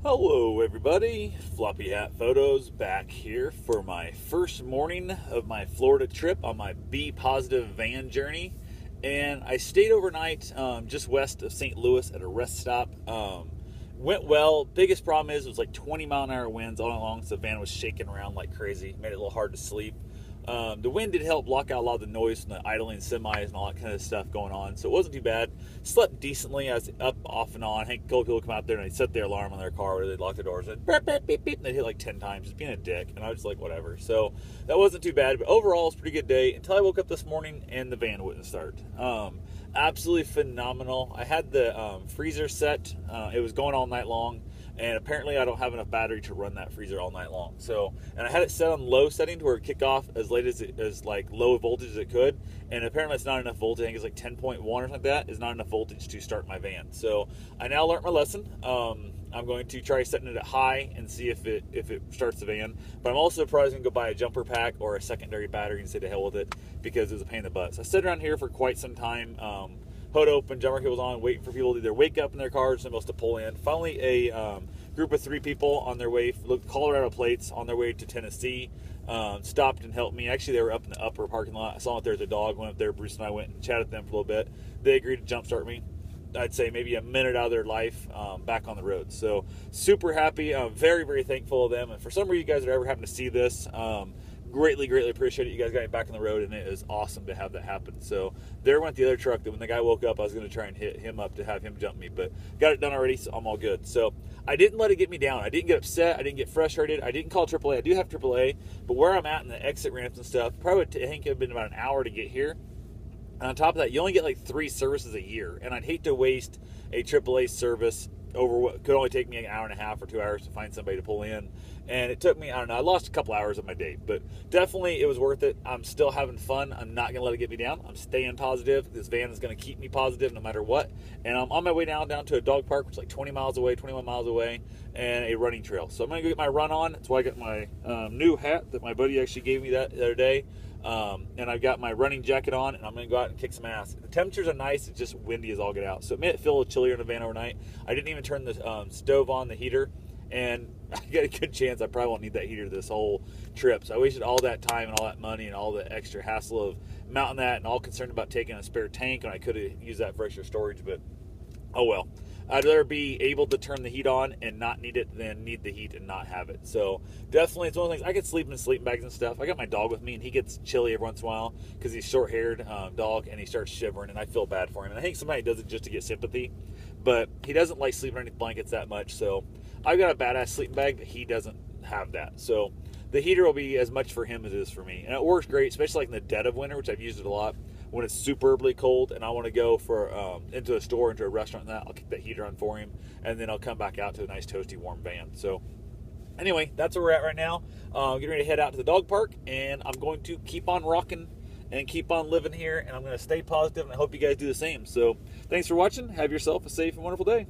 Hello everybody, Floppy Hat Photos back here for my first morning of my Florida trip on my Be Positive van journey. And I stayed overnight just west of St. Louis at a rest stop. Went well. Biggest problem is it was like 20-mile-an-hour winds all along, so the van was shaking around like crazy. Made it a little hard to sleep. The wind did help block out a lot of the noise from the idling semis and all that kind of stuff going on, so it wasn't too bad. Slept decently. I was up off and on. Hank, couple people come out there and they set their alarm on their car where they'd lock their doors and beep, beep, beep, beep, and they'd hit like 10 times, just being a dick. And I was just like, whatever. So that wasn't too bad, but overall, it's a pretty good day until I woke up this morning and the van wouldn't start. Absolutely phenomenal. I had the freezer set. It was going all night long. And apparently I don't have enough battery to run that freezer all night long. So, and I had it set on low setting to where it kicked off as late as like low voltage as it could. And apparently it's not enough voltage. I think it's like 10.1 or something like that is not enough voltage to start my van. So I now learned my lesson. I'm going to try setting it at high and see if it starts the van. But I'm also probably going to go buy a jumper pack or a secondary battery and say to hell with it because it was a pain in the butt. So I sat around here for quite some time. Hood open, jumper cables on, waiting for people to either wake up in their cars or somebody else to pull in. Finally, a group of 3 people on their way, Colorado plates, on their way to Tennessee, stopped and helped me. Actually, they were up in the upper parking lot. I saw that there's a dog. Went up there. Bruce and I went and chatted with them for a little bit. They agreed to jumpstart me. I'd say maybe a minute out of their life back on the road. So super happy. I'm very, very thankful of them. And for some of you guys that ever happen to see this, greatly appreciate it. You guys got me back on the road, and it is awesome to have that happen. So there went the other truck that when the guy woke up, I was going to try and hit him up to have him jump me, but got it done already, so I'm all good. So I didn't let it get me down. I didn't get upset. I didn't get frustrated. I didn't call AAA. I do have AAA, but where I'm at in the exit ramps and stuff, probably I think it would have been about an hour to get here. And on top of that, you only get like 3 services a year, and I'd hate to waste a AAA service over what could only take me an hour and a half or 2 hours to find somebody to pull in. And it took me, I don't know, I lost a couple hours of my day, but definitely it was worth it. I'm still having fun. I'm not going to let it get me down. I'm staying positive. This van is going to keep me positive no matter what. And I'm on my way down to a dog park, which is like 20 miles away, 21 miles away, and a running trail. So I'm going to go get my run on. That's why I got my new hat that my buddy actually gave me that the other day. And I've got my running jacket on, and I'm going to go out and kick some ass. The temperatures are nice. It's just windy as all get out. So it made it feel a little chillier in the van overnight. I didn't even turn the stove on, the heater, and I got a good chance I probably won't need that heater this whole trip. So I wasted all that time and all that money and all the extra hassle of mounting that and all concerned about taking a spare tank, and I could have used that for extra storage, but oh well. I'd rather be able to turn the heat on and not need it than need the heat and not have it. So definitely, it's one of the things. I could sleep in sleeping bags and stuff. I got my dog with me, and he gets chilly every once in a while because he's short-haired dog, and he starts shivering, and I feel bad for him. And I think somebody does it just to get sympathy, but he doesn't like sleeping underneath blankets that much. So I've got a badass sleeping bag, but he doesn't have that. So the heater will be as much for him as it is for me, and it works great, especially like in the dead of winter, which I've used it a lot. When it's superbly cold and I want to go for into a store, into a restaurant, and that, I'll kick that heater on for him, and then I'll come back out to a nice toasty warm van. So anyway, that's where we're at right now. Getting ready to head out to the dog park, and I'm going to keep on rocking and keep on living here, and I'm going to stay positive, and I hope you guys do the same. So thanks for watching. Have yourself a safe and wonderful day.